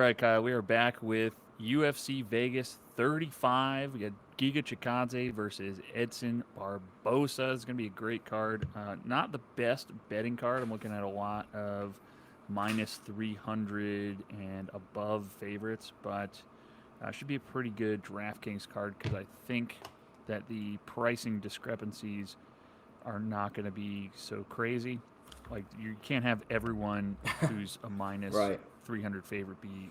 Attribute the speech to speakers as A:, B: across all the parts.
A: right, Kyle. We are back with UFC Vegas 35. We got Giga Chikadze versus Edson Barboza. It's going to be a great card. Not the best betting card. I'm looking at a lot of minus 300 and above favorites, but should be a pretty good DraftKings card because I think that the pricing discrepancies are not going to be so crazy. Like, you can't have everyone who's a minus
B: Right.
A: 300 favorite be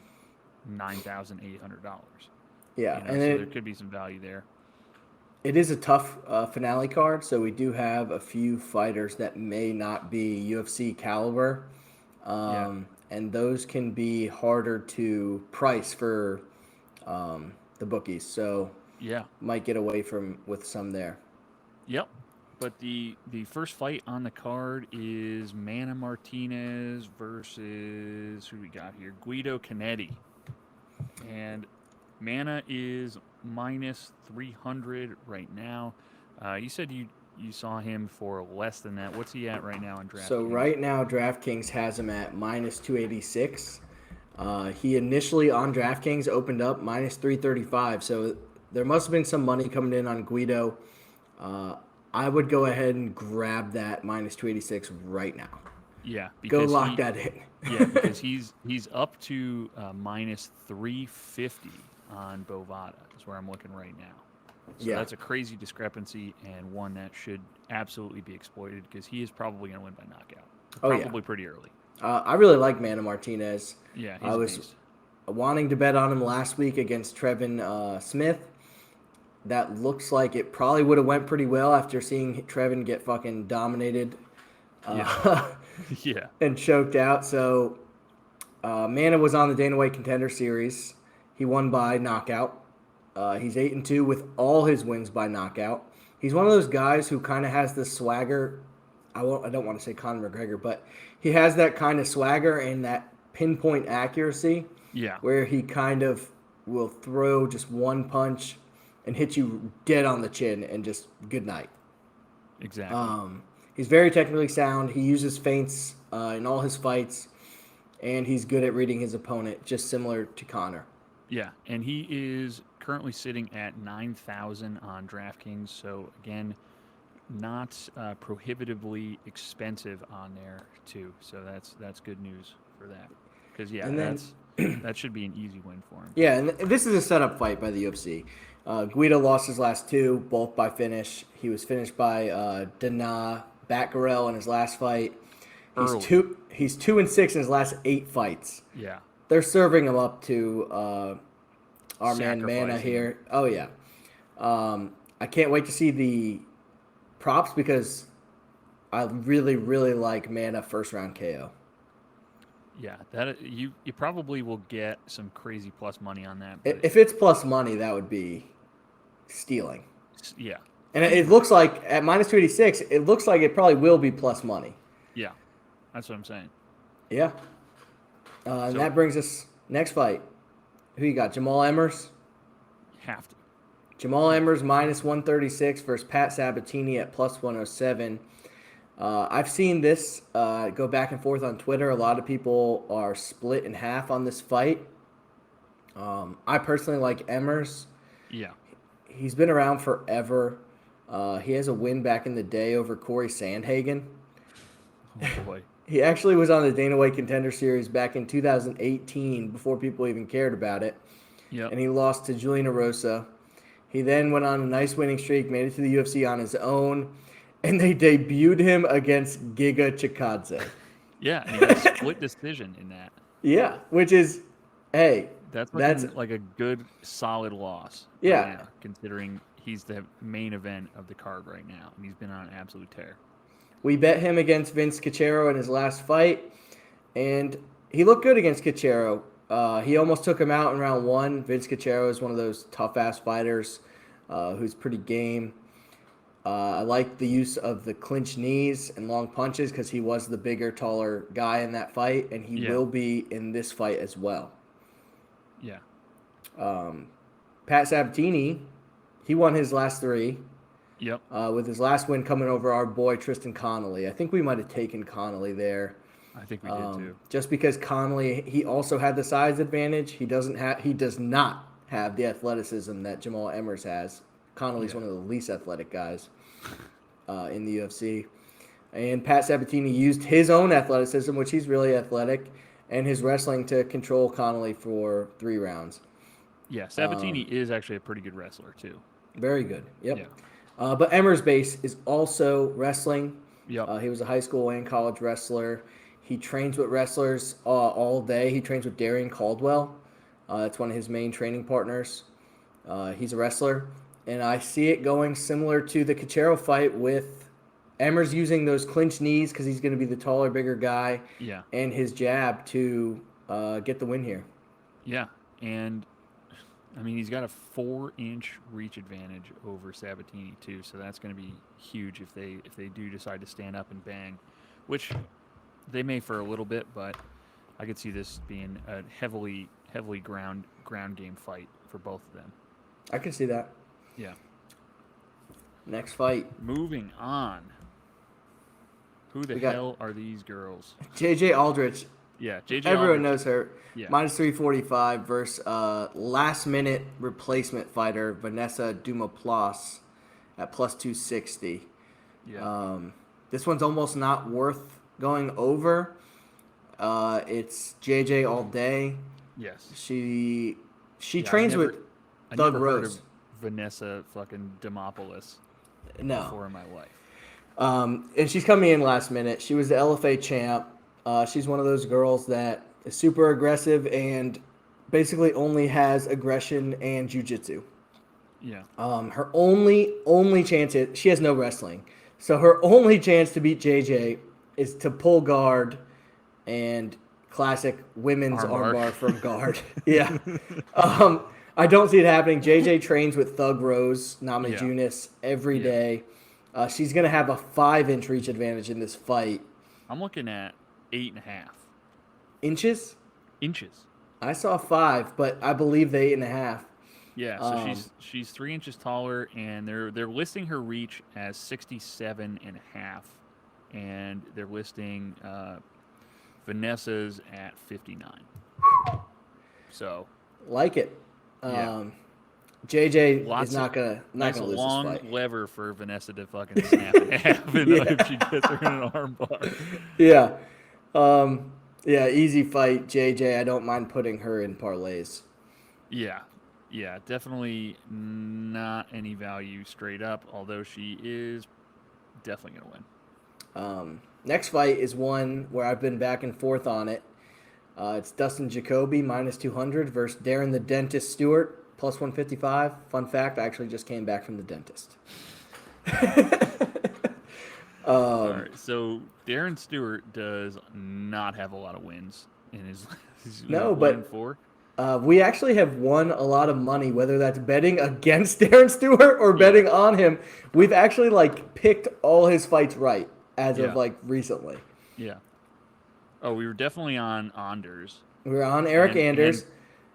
A: $9,800.
B: Yeah,
A: So
B: and
A: there could be some value there.
B: it is a tough finale card, so we do have a few fighters that may not be UFC caliber,
A: Yeah.
B: and those can be harder to price for the bookies. So
A: Yeah.
B: might get away from with some there.
A: Yep. But the first fight on the card is Martinez versus who we got here? Guido Cannetti. And Mana is minus 300 right now. You said you saw him for less than that. What's he at right now on DraftKings?
B: So right now, DraftKings has him at minus 286. He initially on DraftKings opened up minus 335. So there must have been some money coming in on Guido. I would go ahead and grab that minus 286 right now.
A: Yeah,
B: go lock that in.
A: Yeah, because he's up to minus 350 on Bovada. Is where I'm looking right now. So
B: Yeah.
A: that's a crazy discrepancy and one that should absolutely be exploited because he is probably going to win by knockout. Probably pretty early.
B: I really like Martinez.
A: Yeah,
B: I was wanting to bet on him last week against Trevin Smith. That looks like it probably would have went pretty well after seeing Trevin get fucking dominated
A: yeah.
B: and choked out. So Mana was on the Dana White Contender Series. He won by knockout. He's 8-2 with all his wins by knockout. He's one of those guys who kind of has this swagger. I don't want to say Conor McGregor, but he has that kind of swagger and that pinpoint accuracy.
A: Yeah.
B: Where he kind of will throw just one punch and hit you dead on the chin and just good night.
A: Exactly.
B: He's very technically sound. He uses feints in all his fights, and he's good at reading his opponent, just similar to Conor.
A: Yeah, and he is currently sitting at 9,000 on DraftKings. So again, not prohibitively expensive on there too. So that's good news for that. Because that should be an easy win for him.
B: Yeah, and this is a setup fight by the UFC. Guido lost his last two, both by finish. He was finished by Dana Batgarel in his last fight. He's 2-6 in his last 8 fights.
A: Yeah.
B: They're serving him up to our man Mana here. Oh, yeah. I can't wait to see the props because I really, really like Mana first round KO.
A: Yeah, that you probably will get some crazy plus money on that.
B: If it's plus money, that would be stealing.
A: Yeah.
B: And it looks like at minus 286, it looks like it probably will be plus money.
A: Yeah, that's what I'm saying.
B: Yeah. And that brings us next fight. Who you got? Jamall Emmers?
A: Have to.
B: Jamall Emmers minus 136 versus Pat Sabatini at plus 107. I've seen this go back and forth on Twitter. A lot of people are split in half on this fight. I personally like Emmers.
A: Yeah.
B: He's been around forever. He has a win back in the day over Corey Sandhagen.
A: Oh, boy.
B: He actually was on the Dana White Contender Series back in 2018 before people even cared about it.
A: Yep.
B: And he lost to Julian Erosa. He then went on a nice winning streak, made it to the UFC on his own, and they debuted him against Giga Chikadze.
A: Yeah, and he got a split decision in that.
B: Yeah, which is, hey.
A: That's like a good, solid loss.
B: Yeah.
A: Right now, considering he's the main event of the card right now, and he's been on an absolute tear.
B: We bet him against Vince Cachero in his last fight, and he looked good against Cachero. He almost took him out in round 1. Vince Cachero is one of those tough-ass fighters who's pretty game. I like the use of the clinch knees and long punches because he was the bigger, taller guy in that fight, and he will be in this fight as well.
A: Yeah.
B: Pat Sabatini, he won his last 3.
A: Yep.
B: With his last win coming over our boy Tristan Connolly. I think we might have taken Connolly there.
A: I think we did too.
B: Just because Connolly, he also had the size advantage. He does not have the athleticism that Jamall Emmers has. Connolly's one of the least athletic guys in the UFC. And Pat Sabatini used his own athleticism, which he's really athletic, and his wrestling to control Connolly for 3 rounds.
A: Yeah, Sabatini is actually a pretty good wrestler too.
B: Very good. Yep.
A: Yeah.
B: But Emmers' base is also wrestling.
A: Yep.
B: He was a high school and college wrestler. He trains with wrestlers all day. He trains with Darren Caldwell. That's one of his main training partners. He's a wrestler. And I see it going similar to the Cachero fight with Emmers using those clinch knees because he's going to be the taller, bigger guy.
A: Yeah.
B: And his jab to get the win here.
A: Yeah. And, I mean, he's got a 4-inch reach advantage over Sabatini, too. So that's going to be huge if they do decide to stand up and bang, which they may for a little bit, but I could see this being a heavily ground game fight for both of them.
B: I can see that.
A: Yeah.
B: Next fight.
A: Moving on. Who the hell are these girls?
B: JJ Aldrich.
A: Yeah, JJ
B: Everyone
A: Aldrich.
B: knows her.
A: Yeah.
B: Minus 345 versus last-minute replacement fighter Venessa Demopoulos at plus 260.
A: Yeah.
B: This one's almost not worth going over. It's JJ all day.
A: Yes.
B: She trains with Thug Rose.
A: Venessa fucking Demopoulos.
B: No.
A: Before in my life.
B: And she's coming in last minute. She was the LFA champ. She's one of those girls that is super aggressive and basically only has aggression and jiu-jitsu.
A: Yeah.
B: Her only chance is she has no wrestling. So her only chance to beat JJ is to pull guard and classic women's armbar from guard. Yeah. I don't see it happening. JJ trains with Thug Rose Namajunas every day. She's going to have a 5-inch reach advantage in this fight.
A: I'm looking at 8.5
B: inches.
A: Inches.
B: I saw 5, but I believe the 8.5.
A: Yeah, so she's 3 inches taller, and they're listing her reach as 67.5, and they're listing Venessa's at 59. So
B: like it.
A: Yeah.
B: JJ is not gonna lose this
A: long
B: fight.
A: Lever for Venessa to fucking snap in half if she gets her in an armbar.
B: Yeah. Yeah, easy fight, JJ. I don't mind putting her in parlays.
A: Yeah, definitely not any value straight up, although she is definitely going to win.
B: Next fight is one where I've been back and forth on it. It's Dustin Jacoby, minus 200, versus Darren the Dentist Stewart, plus 155. Fun fact, I actually just came back from the dentist.
A: All right, so Darren Stewart does not have a lot of wins in his
B: no,
A: 1-4.
B: We actually have won a lot of money, whether that's betting against Darren Stewart or betting on him. We've actually picked all his fights right as of recently.
A: Yeah. Oh, we were definitely on Anders.
B: We were on Eric Anders.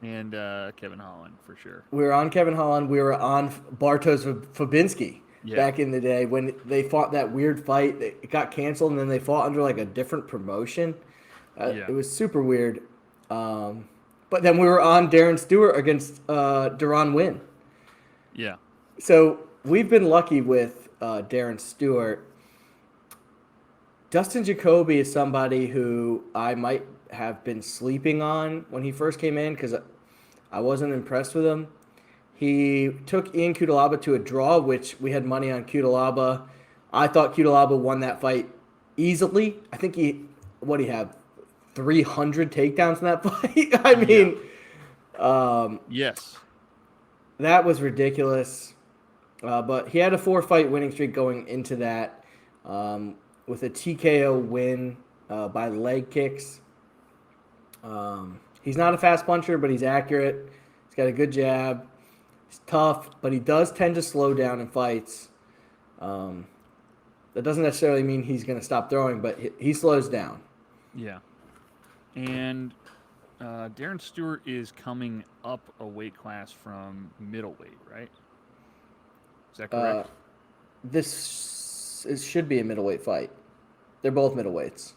A: And Kevin Holland, for sure.
B: We were on Kevin Holland. We were on Bartosz Fabinski back in the day when they fought that weird fight. It got canceled, and then they fought under a different promotion. It was super weird. But then we were on Darren Stewart against Deron Wynn.
A: Yeah.
B: So we've been lucky with Darren Stewart. Dustin Jacoby is somebody who I might have been sleeping on when he first came in because I wasn't impressed with him. He took Ian Cutelaba to a draw, which we had money on Cutelaba. I thought Cutelaba won that fight easily. I think he have 300 takedowns in that fight. I mean,
A: yes,
B: that was ridiculous. But he had a 4-fight winning streak going into that with a TKO win by leg kicks. He's not a fast puncher, but he's accurate. He's got a good jab. He's tough, but he does tend to slow down in fights. That doesn't necessarily mean he's going to stop throwing, but he slows down.
A: Yeah. And Darren Stewart is coming up a weight class from middleweight, right? Is that correct?
B: This should be a middleweight fight. They're both middleweights.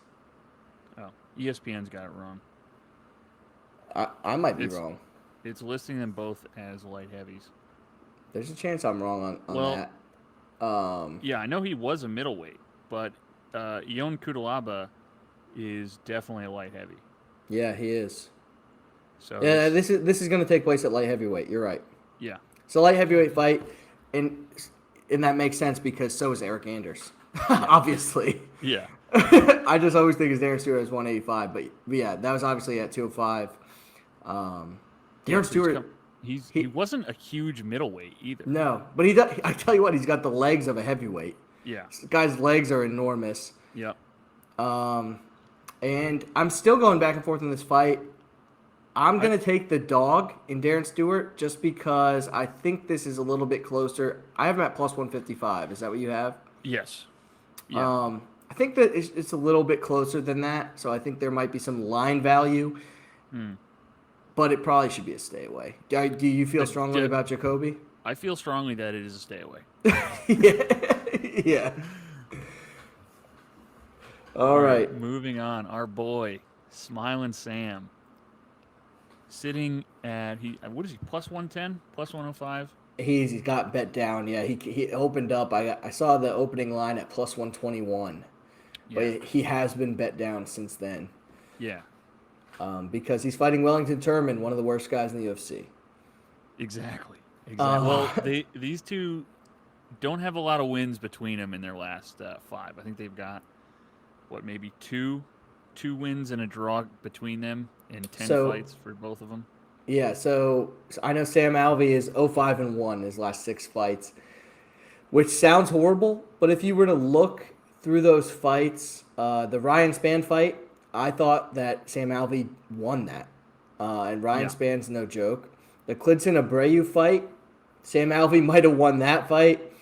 A: Oh. ESPN's got it wrong.
B: I might be wrong.
A: It's listing them both as light heavies.
B: There's a chance I'm wrong on that.
A: Yeah, I know he was a middleweight, but Ion Kudalaba is definitely a light heavy.
B: Yeah, he is.
A: So
B: yeah, this is going to take place at light heavyweight. You're right.
A: Yeah.
B: It's a light heavyweight fight, and that makes sense because so is Eric Anders, obviously.
A: Yeah.
B: I just always think Darren Stewart is 185, but yeah, that was obviously at 205. Darren Stewart,
A: he wasn't a huge middleweight either.
B: No, but he does. I tell you what, he's got the legs of a heavyweight.
A: Yeah.
B: This guy's legs are enormous.
A: Yep.
B: And I'm still going back and forth in this fight. I'm going to take the dog in Darren Stewart just because I think this is a little bit closer. I have him at plus 155. Is that what you have?
A: Yes. Yeah.
B: I think that it's a little bit closer than that, so I think there might be some line value. But it probably should be a stay away. Do you feel strongly about Jacoby?
A: I feel strongly that it is a stay away.
B: Yeah. All right.
A: Moving on. Our boy, Smiling Sam. Sitting at, what is he, plus 110? Plus 105?
B: He's got bet down. Yeah, he opened up. I saw the opening line at plus 121. Yeah. But he has been bet down since then.
A: Yeah.
B: Because he's fighting Wellington Turman, one of the worst guys in the UFC.
A: Exactly. Well, these two don't have a lot of wins between them in their last 5. I think they've got, maybe two wins and a draw between them in 10 fights for both of them.
B: Yeah, so I know Sam Alvey is 0-5-1 in his last 6 fights, which sounds horrible, but if you were to look through those fights, the Ryan Spann fight, I thought that Sam Alvey won that. And Ryan Spann's no joke. The Klidson Abreu fight, Sam Alvey might have won that fight.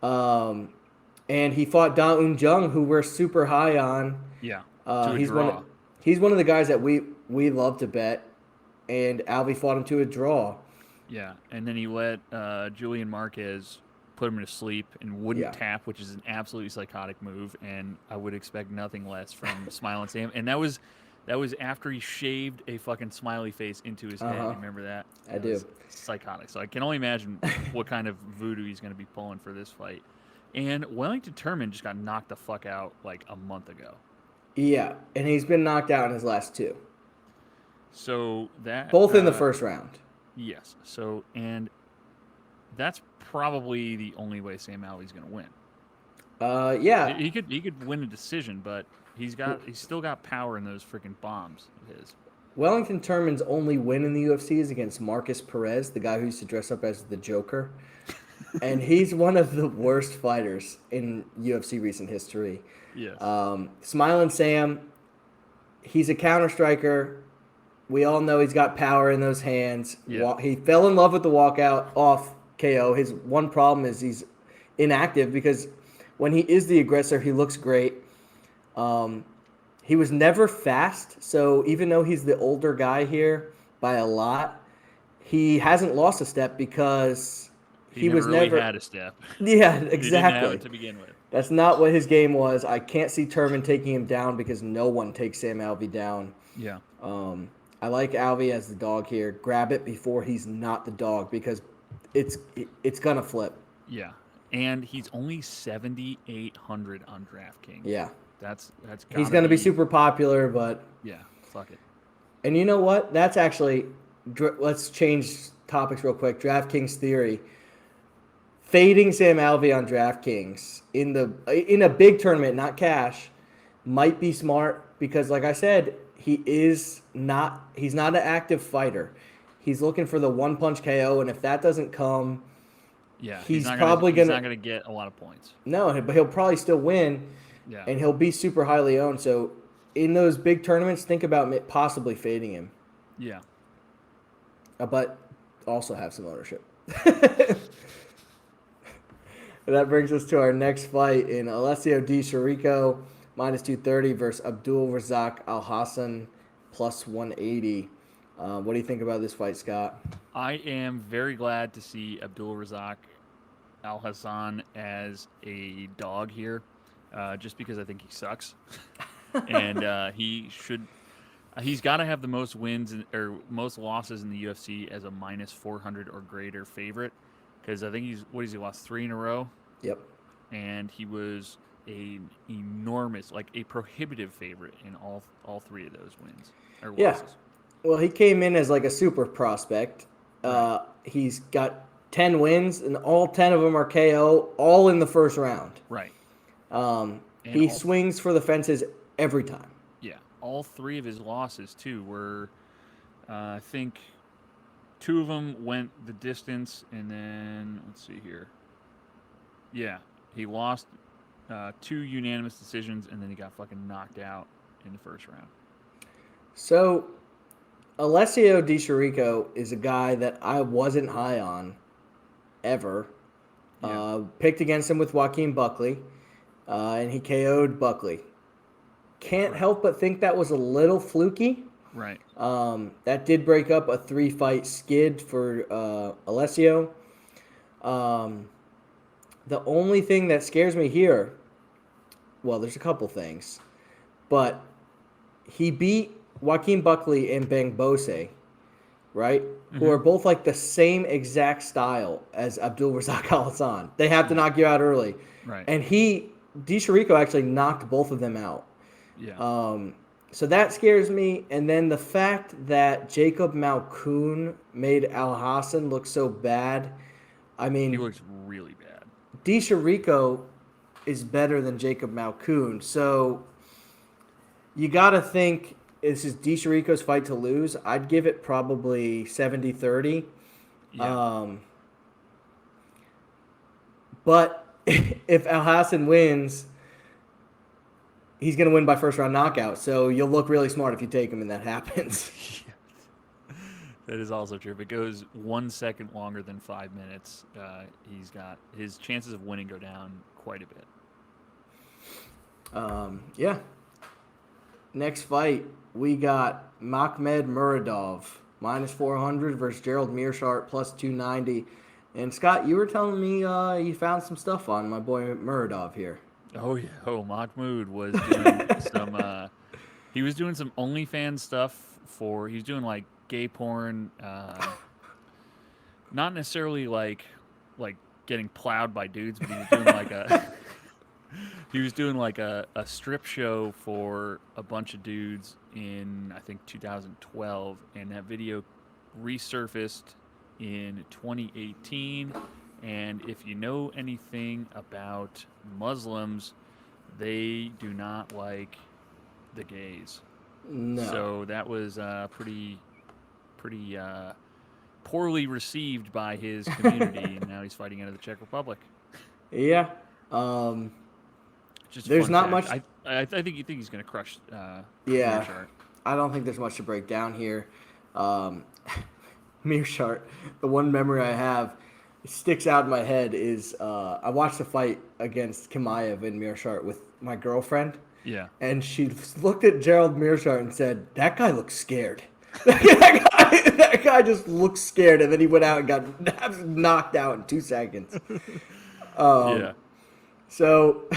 B: And he fought Da Un Jung, who we're super high on.
A: Yeah.
B: He's one of the guys that we love to bet. And Alvey fought him to a draw. Yeah,
A: and then he let Julian Marquez put him to sleep and wouldn't tap, which is an absolutely psychotic move, and I would expect nothing less from Smiling Sam. And that was after he shaved a fucking smiley face into his head. You remember that?
B: I do.
A: Psychotic. So I can only imagine what kind of voodoo he's going to be pulling for this fight. And Wellington Turman just got knocked the fuck out like a month ago.
B: Yeah, and he's been knocked out in his last 2.
A: So that
B: both in the first round.
A: Yes. So and that's probably the only way Sam Alvey's going to win.
B: Yeah.
A: He could win a decision, but he's still got power in those freaking bombs of his.
B: Wellington Turman's only win in the UFC is against Marcus Perez, the guy who used to dress up as the Joker. And he's one of the worst fighters in UFC recent history.
A: Yes.
B: Smiling Sam, he's a counter striker. We all know he's got power in those hands.
A: Yeah.
B: He fell in love with the walkout off KO. His one problem is he's inactive because when he is the aggressor, he looks great. He was never fast, so even though he's the older guy here by a lot, he hasn't lost a step because
A: he
B: was
A: really
B: never
A: had a step.
B: Yeah, exactly.
A: He didn't have it to begin with.
B: That's not what his game was. I can't see Turman taking him down because no one takes Sam Alvey down.
A: Yeah.
B: I like Alvey as the dog here. Grab it before he's not the dog because it's gonna flip.
A: Yeah, and he's only 7,800 on DraftKings.
B: Yeah,
A: that's.
B: He's gonna be super popular, but
A: yeah, fuck it.
B: And you know what? That's actually. Let's change topics real quick. DraftKings theory. Fading Sam Alvey on DraftKings in a big tournament, not cash, might be smart because, like I said, he's not an active fighter. He's looking for the one punch KO, and if that doesn't come, he's not going
A: to get a lot of points.
B: No, but he'll probably still win, and he'll be super highly owned. So in those big tournaments, think about possibly fading him.
A: Yeah.
B: But also have some ownership. That brings us to our next fight in Alessio D. Chirico, minus 230 versus Abdul Razak Alhassan, plus 180. What do you think about this fight, Scott?
A: I am very glad to see Abdul Razak Alhassan as a dog here, just because I think he sucks. and he's got to have the most wins or most losses in the UFC as a minus 400 or greater favorite, because I think he lost 3 in a row.
B: Yep.
A: And he was an enormous, like a prohibitive favorite in all 3 of those wins or losses.
B: Well, he came in as like a super prospect.
A: Right.
B: He's got 10 wins, and all 10 of them are KO, all in the first round.
A: Right.
B: He swings for the fences every time.
A: Yeah. All 3 of his losses, too, were, I think, 2 of them went the distance, and then, let's see here. Yeah. He lost 2 unanimous decisions, and then he got fucking knocked out in the first round.
B: So, Alessio Di Chirico is a guy that I wasn't high on ever.
A: Yeah.
B: Picked against him with Joaquin Buckley, and he KO'd Buckley. Can't help but think that was a little fluky.
A: Right.
B: That did break up a 3-fight skid for Alessio. The only thing that scares me here, well, there's a couple things, but he beat Joaquin Buckley and Barboza, right?
A: Mm-hmm.
B: Who are both like the same exact style as Abdul Razak Alhassan. They have to knock you out early.
A: Right.
B: And Di Chirico actually knocked both of them out.
A: Yeah.
B: So that scares me. And then the fact that Jacob Makhmud made Alhassan look so bad. I mean,
A: he looks really bad.
B: Di Chirico is better than Jacob Makhmud. So you got to think this is Di Chirico's fight to lose. I'd give it probably 70-30.
A: Yeah.
B: But if Alhassan wins, he's going to win by first round knockout. So you'll look really smart if you take him and that happens.
A: That is also true. If it goes 1 second longer than 5 minutes, he's got his chances of winning go down quite a bit.
B: Yeah. Next fight, we got Makhmud Muradov minus 400 versus Gerald Meerschaert plus 290. And Scott, you were telling me you found some stuff on my boy Muradov here.
A: Oh yeah. Oh, Makhmud was doing some. He was doing some OnlyFans stuff he was doing like gay porn. Not necessarily like getting plowed by dudes, but he was doing like a. He was doing like a strip show for a bunch of dudes in, I think, 2012, and that video resurfaced in 2018. And if you know anything about Muslims, they do not like the gays.
B: No.
A: So that was pretty poorly received by his community, and now he's fighting out of the Czech Republic.
B: Yeah.
A: Just
B: there's not
A: fact.
B: much.
A: I think you think he's going to crush.
B: Yeah.
A: Meerschaert.
B: I don't think there's much to break down here. Meerschaert, the one memory I have, it sticks out in my head is I watched a fight against Chimaev and Meerschaert with my girlfriend.
A: Yeah.
B: And she looked at Gerald Meerschaert and said, "That guy looks scared." that guy just looked scared, and then he went out and got knocked out in 2 seconds.
A: Yeah.
B: So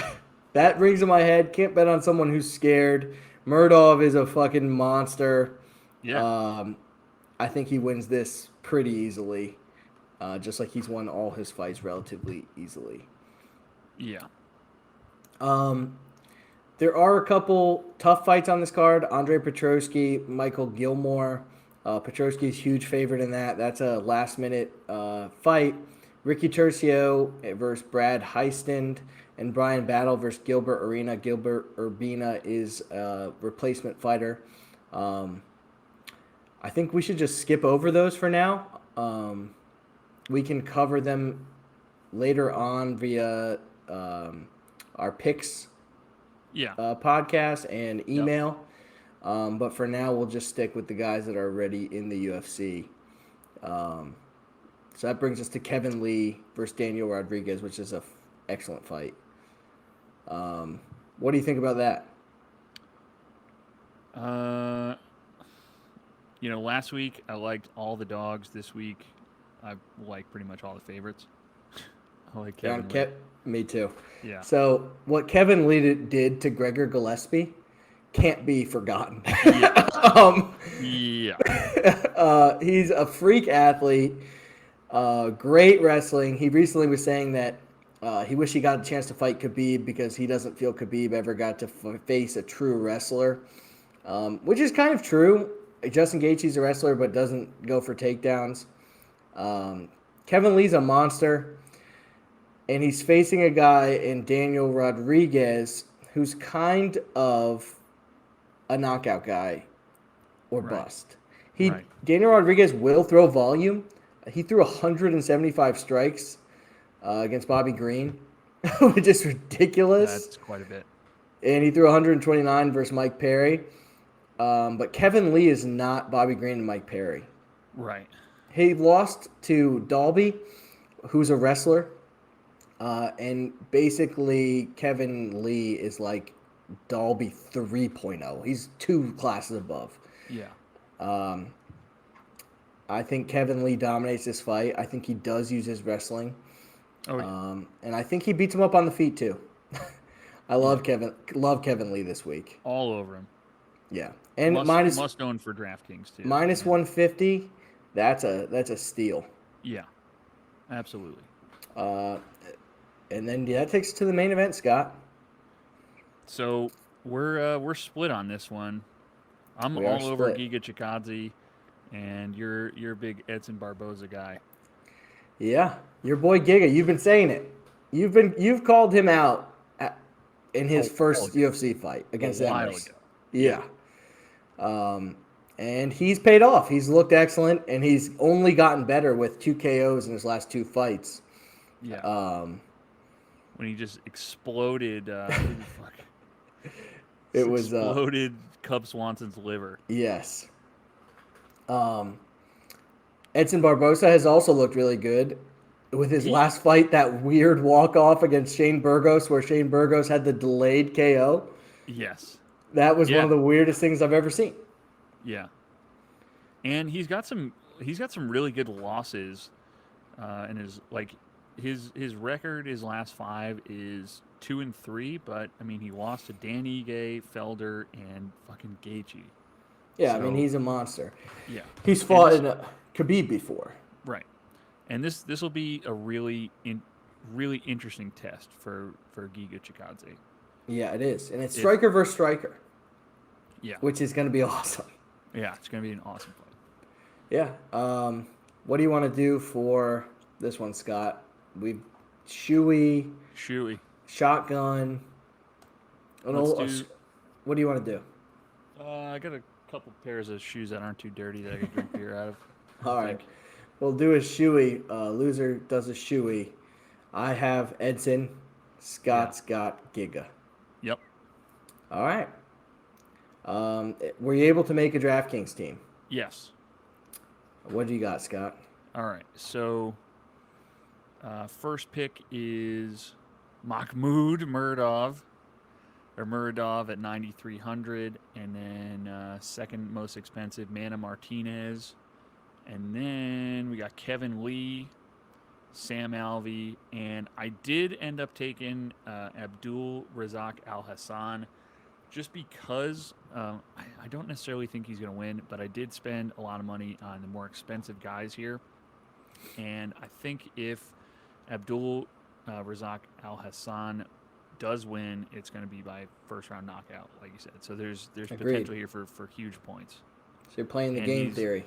B: that rings in my head. Can't bet on someone who's scared. Muradov is a fucking monster.
A: Yeah.
B: I think he wins this pretty easily, just like he's won all his fights relatively easily.
A: Yeah.
B: There are a couple tough fights on this card. Andre Petroski, Michael Gilmore. Petroski's huge favorite in that. That's a last-minute fight. Ricky Tercio versus Brad Heistand, and Brian Battle versus Gilbert Arena. Gilbert Urbina is a replacement fighter. I think we should just skip over those for now. We can cover them later on via our picks podcast and email. Yep. But for now, we'll just stick with the guys that are already in the UFC. So that brings us to Kevin Lee versus Daniel Rodriguez, which is an excellent fight. What do you think about that?
A: Last week I liked all the dogs. This week I like pretty much all the favorites. I like Kevin Lee.
B: Me too.
A: Yeah.
B: So what Kevin Lee did to Gregor Gillespie can't be forgotten.
A: Yeah.
B: um,
A: Yeah.
B: He's a freak athlete, great wrestling. He recently was saying that he wished he got a chance to fight Khabib because he doesn't feel Khabib ever got to face a true wrestler, which is kind of true. Justin Gaethje's a wrestler but doesn't go for takedowns. Kevin Lee's a monster, and he's facing a guy in Daniel Rodriguez who's kind of a knockout guy or bust. Daniel Rodriguez will throw volume. He threw 175 strikes against Bobby Green, which is ridiculous.
A: That's quite a bit.
B: And he threw 129 versus Mike Perry. But Kevin Lee is not Bobby Green and Mike Perry.
A: Right.
B: He lost to Dalby, who's a wrestler. And basically, Kevin Lee is like Dalby 3.0. He's 2 classes above.
A: Yeah.
B: I think Kevin Lee dominates this fight. I think he does use his wrestling.
A: Oh, yeah.
B: And I think he beats him up on the feet too. I love Kevin Lee this week.
A: All over him.
B: Yeah. And
A: must known for DraftKings too.
B: Minus 150, that's a steal.
A: Yeah. Absolutely.
B: And then that takes us to the main event, Scott.
A: So we're split on this one. I'm all over Giga Chikadze, and you're a big Edson Barboza guy.
B: Yeah, your boy Giga. You've been saying it. You've called him out in his first UFC fight against Emmers. Yeah. And he's paid off. He's looked excellent, and he's only gotten better with 2 KOs in his last 2 fights.
A: Yeah. When he just exploded, exploded Cub Swanson's liver.
B: Yes. Edson Barboza has also looked really good with his last fight, that weird walk-off against Shane Burgos, where Shane Burgos had the delayed KO.
A: Yes.
B: That was one of the weirdest things I've ever seen.
A: Yeah. And he's got some really good losses in his record, his last 5 is 2-3, but I mean he lost to Dan Ige, Felder, and fucking Gaethje.
B: Yeah, so, I mean he's a monster.
A: Yeah,
B: he's fought in Khabib before.
A: Right, and this will be a really interesting test for Giga Chikadze.
B: Yeah, it is, and it's striker versus striker.
A: Yeah,
B: which is going to be awesome.
A: Yeah, it's going to be an awesome fight.
B: Yeah. What do you want to do for this one, Scott? We've Shoey, shotgun. What do you want to do?
A: I got a couple pairs of shoes that aren't too dirty that I can drink beer out of.
B: All right. We'll do a shoey. Loser does a shoey. I have Edson. Scott's got Giga.
A: Yep.
B: All right. Were you able to make a DraftKings team?
A: Yes.
B: What do you got, Scott?
A: All right. So, first pick is Makhmud Muradov at 9,300, and then second most expensive Mana Martinez, and then we got Kevin Lee, Sam Alvey, and I did end up taking Abdul Razak Alhassan. Just because I don't necessarily think he's going to win, but I did spend a lot of money on the more expensive guys here. And I think if Abdul Razak Alhassan does win, it's going to be by first-round knockout, like you said. So there's potential here for huge points.
B: So you're playing the game theory.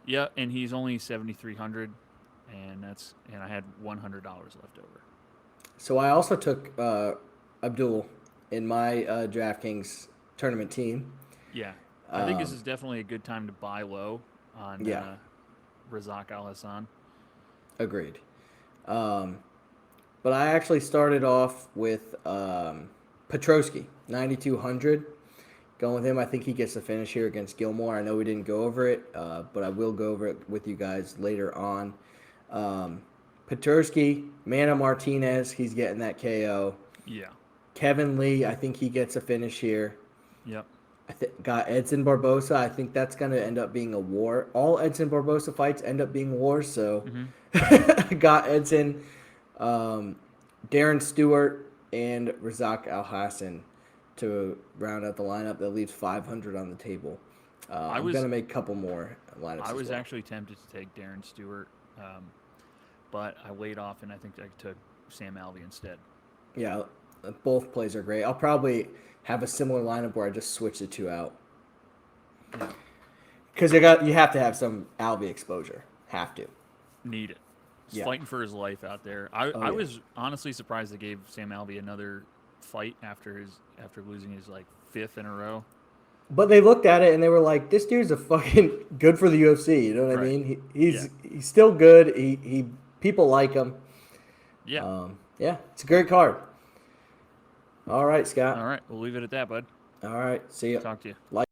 A: Yeah, and he's only 7,300, and I had $100 left over. So
B: I also took Abdul in my DraftKings tournament team.
A: Yeah. I think this is definitely a good time to buy low on Razak Alhassan.
B: Agreed. But I actually started off with Petrosky, 9,200. Going with him, I think he gets the finish here against Gilmore. I know we didn't go over it, but I will go over it with you guys later on. Petrosky, Mana Martinez, he's getting that KO.
A: Yeah.
B: Kevin Lee, I think he gets a finish here.
A: Yep.
B: Got Edson Barboza. I think that's going to end up being a war. All Edson Barboza fights end up being wars, so got Edson, Darren Stewart, and Razak Alhassan to round out the lineup. That leaves 500 on the table. I'm going to make a couple more lineups.
A: I was actually tempted to take Darren Stewart, but I laid off, and I think I took Sam Alvey instead.
B: Yeah, both plays are great. I'll probably have a similar lineup where I just switch the two out.
A: Yeah.
B: Because you have to have some Alvey exposure. Have to.
A: Need it. He's fighting for his life out there. I was honestly surprised they gave Sam Alvey another fight after losing his like 5th in a row.
B: But they looked at it and they were like, "This dude's a fucking good for the UFC." You know what I
A: Right.
B: mean? He's still good. He people like him.
A: Yeah.
B: Yeah, it's a great card. All right, Scott.
A: All right, we'll leave it at that, bud.
B: All right, see ya.
A: Talk to you.
B: Like.